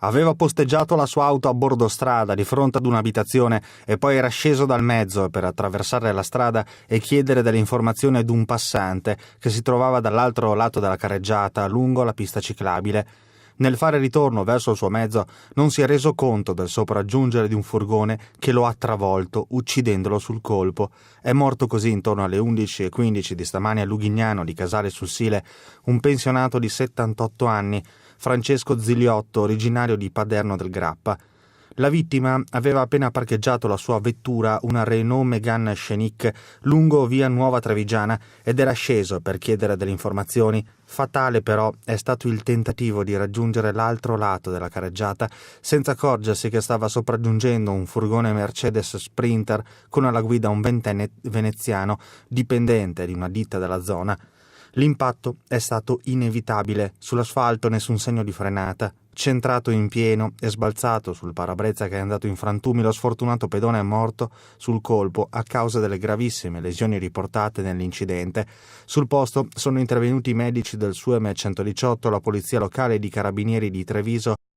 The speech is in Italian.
Aveva posteggiato la sua auto a bordo strada di fronte ad un'abitazione e poi era sceso dal mezzo per attraversare la strada e chiedere delle informazioni ad un passante che si trovava dall'altro lato della carreggiata lungo la pista ciclabile. Nel fare ritorno verso il suo mezzo non si è reso conto del sopraggiungere di un furgone che lo ha travolto, uccidendolo sul colpo. È morto così intorno alle 11:15 di stamani a Lughignano di Casale sul Sile un pensionato di 78 anni, Francesco Ziliotto, originario di Paderno del Grappa. La vittima aveva appena parcheggiato la sua vettura, una Renault Megane Scenic, lungo via Nuova Trevigiana ed era sceso per chiedere delle informazioni. Fatale però è stato il tentativo di raggiungere l'altro lato della carreggiata senza accorgersi che stava sopraggiungendo un furgone Mercedes Sprinter con alla guida un ventenne veneziano dipendente di una ditta della zona. L'impatto è stato inevitabile, sull'asfalto nessun segno di frenata. Centrato in pieno e sbalzato sul parabrezza che è andato in frantumi, lo sfortunato pedone è morto sul colpo a causa delle gravissime lesioni riportate nell'incidente. Sul posto sono intervenuti i medici del SUEM 118, la polizia locale e di carabinieri di Treviso